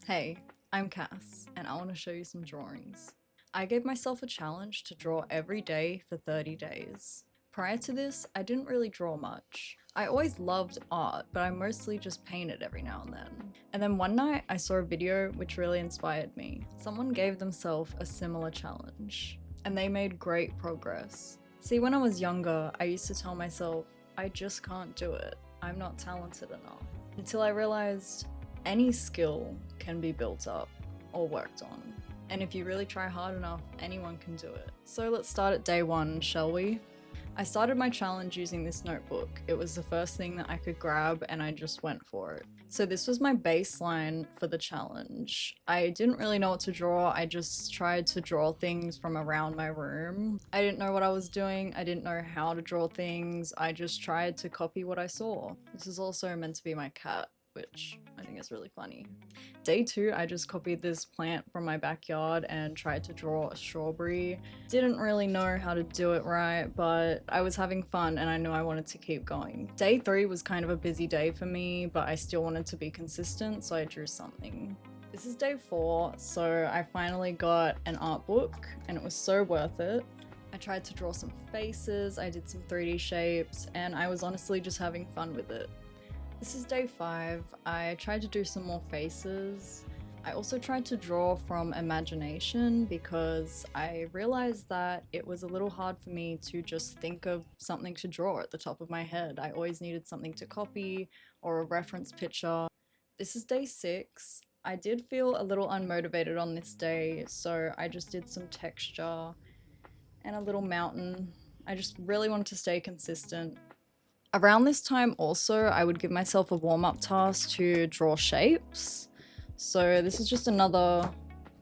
Hey, I'm Cass, and I want to show you some drawings. I gave myself a challenge to draw every day for 30 days. Prior to this, I didn't really draw much. I always loved art, but I mostly just painted every now and then. And then one night, I saw a video which really inspired me. Someone gave themselves a similar challenge, and they made great progress. See, when I was younger, I used to tell myself, I just can't do it. I'm not talented enough. Until I realized any skill can be built up or worked on. And if you really try hard enough, anyone can do it. So let's start at day one, shall we? I started my challenge using this notebook. It was the first thing that I could grab and I just went for it. So this was my baseline for the challenge. I didn't really know what to draw. I just tried to draw things from around my room. I didn't know what I was doing. I didn't know how to draw things. I just tried to copy what I saw. This is also meant to be my cat, which I think is really funny. Day two, I just copied this plant from my backyard and tried to draw a strawberry. Didn't really know how to do it right, but I was having fun and I knew I wanted to keep going. Day three was kind of a busy day for me, but I still wanted to be consistent, so I drew something. This is day four, so I finally got an art book and it was so worth it. I tried to draw some faces, I did some 3D shapes, and I was honestly just having fun with it. This is day five. I tried to do some more faces. I also tried to draw from imagination because I realized that it was a little hard for me to just think of something to draw at the top of my head. I always needed something to copy or a reference picture. This is day six. I did feel a little unmotivated on this day, so I just did some texture and a little mountain. I just really wanted to stay consistent. Around this time also, I would give myself a warm-up task to draw shapes. So this is just another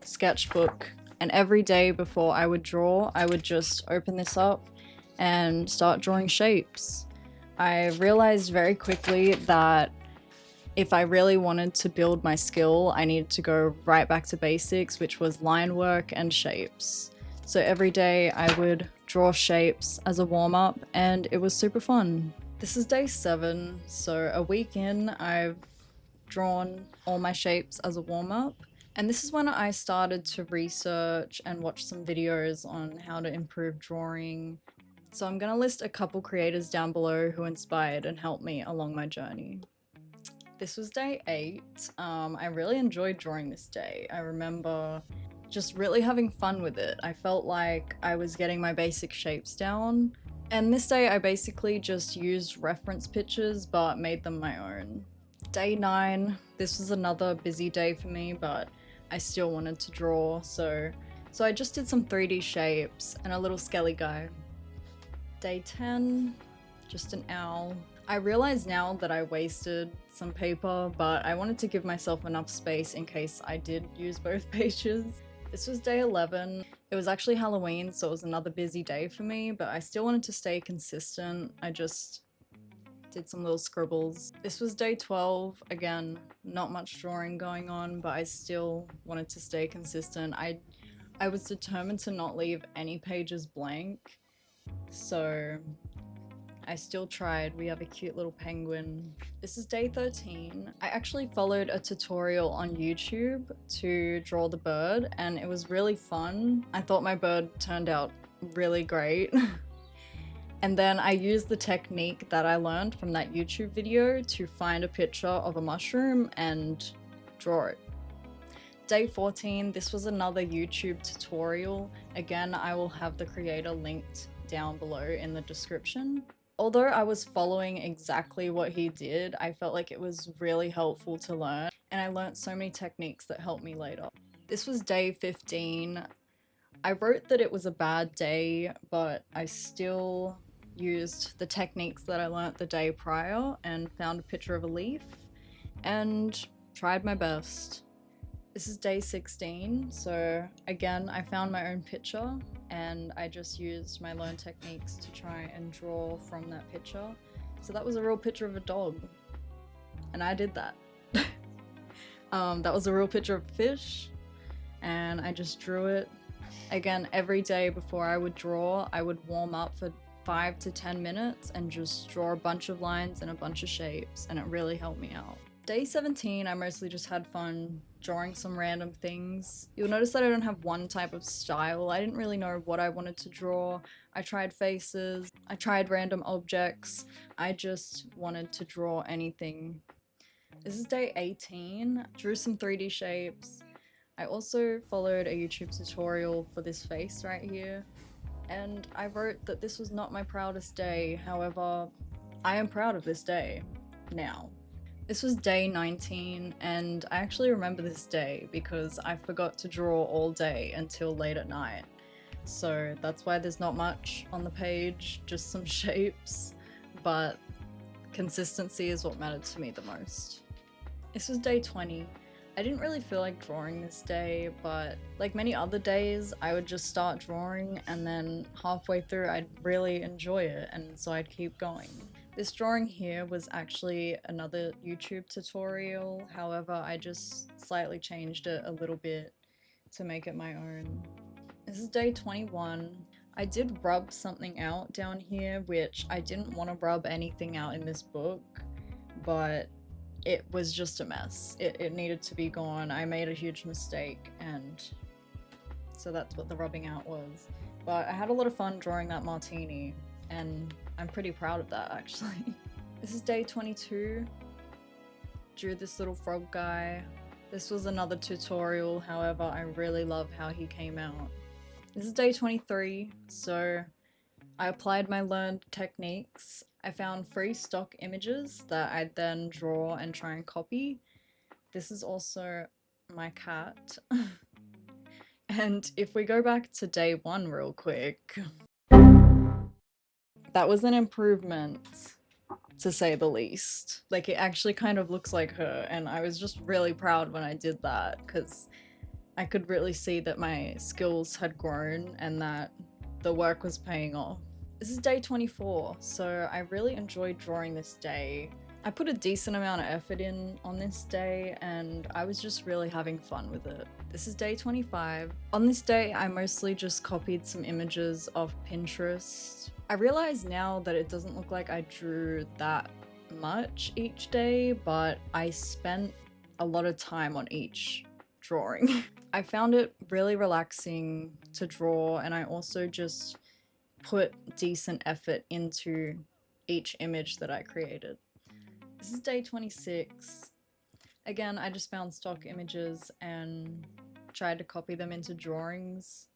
sketchbook, and every day before I would draw, I would just open this up and start drawing shapes. I realized very quickly that if I really wanted to build my skill, I needed to go right back to basics, which was line work and shapes. So every day I would draw shapes as a warm-up, and it was super fun. This is day seven, so a week in, I've drawn all my shapes as a warm-up. And this is when I started to research and watch some videos on how to improve drawing. So I'm gonna list a couple creators down below who inspired and helped me along my journey. This was day eight. I really enjoyed drawing this day. I remember just really having fun with it. I felt like I was getting my basic shapes down. And this day I basically just used reference pictures but made them my own. Day 9, this was another busy day for me, but I still wanted to draw, so I just did some 3D shapes and a little skelly guy. Day 10, just an owl. I realize now that I wasted some paper, but I wanted to give myself enough space in case I did use both pages. This was day 11. It was actually Halloween, so it was another busy day for me, but I still wanted to stay consistent. I just did some little scribbles. This was day 12. Again, not much drawing going on, but I still wanted to stay consistent. I was determined to not leave any pages blank, so I still tried. We have a cute little penguin. This is day 13. I actually followed a tutorial on YouTube to draw the bird, and it was really fun. I thought my bird turned out really great. And then I used the technique that I learned from that YouTube video to find a picture of a mushroom and draw it. Day 14, this was another YouTube tutorial. Again, I will have the creator linked down below in the description. Although I was following exactly what he did, I felt like it was really helpful to learn, and I learned so many techniques that helped me later. This was day 15. I wrote that it was a bad day, but I still used the techniques that I learned the day prior and found a picture of a leaf and tried my best. This is day 16, so again, I found my own picture and I just used my learned techniques to try and draw from that picture. So that was a real picture of a dog, and I did that. That was a real picture of a fish, and I just drew it. Again, every day before I would draw, I would warm up for 5 to 10 minutes and just draw a bunch of lines and a bunch of shapes, and it really helped me out. Day 17, I mostly just had fun drawing some random things. You'll notice that I don't have one type of style. I didn't really know what I wanted to draw. I tried faces, I tried random objects. I just wanted to draw anything. This is day 18. Drew some 3D shapes. I also followed a YouTube tutorial for this face right here. And I wrote that this was not my proudest day. However, I am proud of this day now. This was day 19, and I actually remember this day because I forgot to draw all day until late at night. So that's why there's not much on the page, just some shapes, but consistency is what mattered to me the most. This was day 20. I didn't really feel like drawing this day, but like many other days, I would just start drawing and then halfway through I'd really enjoy it, and so I'd keep going. This drawing here was actually another YouTube tutorial, however I just slightly changed it a little bit to make it my own. This is day 21. I did rub something out down here, which I didn't want to rub anything out in this book, but it was just a mess. It needed to be gone. I made a huge mistake, and so that's what the rubbing out was. But I had a lot of fun drawing that martini, and I'm pretty proud of that actually. This is day 22. Drew this little frog guy. This was another tutorial, however I really love how he came out. This is day 23, so I applied my learned techniques. I found free stock images that I'd then draw and try and copy. This is also my cat. And if we go back to day 1 real quick, that was an improvement, to say the least. Like, it actually kind of looks like her, and I was just really proud when I did that because I could really see that my skills had grown and that the work was paying off. This is day 24, so I really enjoyed drawing this day. I put a decent amount of effort in on this day, and I was just really having fun with it. This is day 25. On this day, I mostly just copied some images off Pinterest. I realize now that it doesn't look like I drew that much each day, but I spent a lot of time on each drawing. I found it really relaxing to draw, and I also just put decent effort into each image that I created. This is day 26. Again, I just found stock images and tried to copy them into drawings.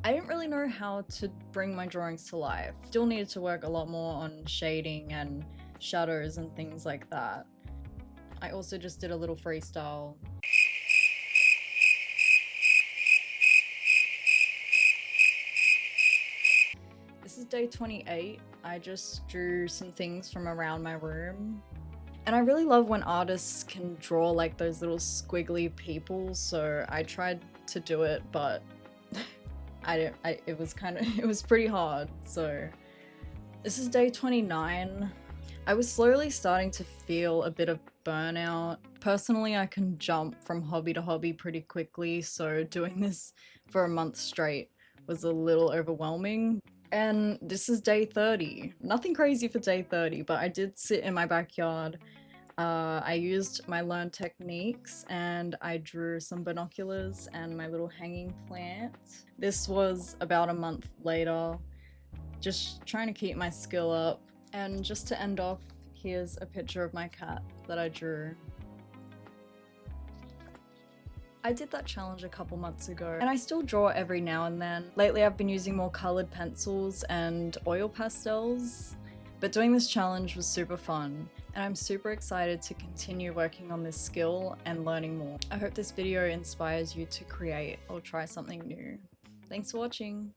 I didn't really know how to bring my drawings to life. Still needed to work a lot more on shading and shadows and things like that. I also just did a little freestyle. This is day 28. I just drew some things from around my room. And I really love when artists can draw like those little squiggly people, so I tried to do it, but it was pretty hard. So this is day 29. I was slowly starting to feel a bit of burnout. Personally, I can jump from hobby to hobby pretty quickly, so doing this for a month straight was a little overwhelming. And this is day 30. Nothing crazy for day 30, but I did sit in my backyard. I used my learned techniques and I drew some binoculars and my little hanging plant. This was about a month later, just trying to keep my skill up. And just to end off, here's a picture of my cat that I drew. I did that challenge a couple months ago, and I still draw every now and then. Lately I've been using more coloured pencils and oil pastels, but doing this challenge was super fun, and I'm super excited to continue working on this skill and learning more. I hope this video inspires you to create or try something new. Thanks for watching!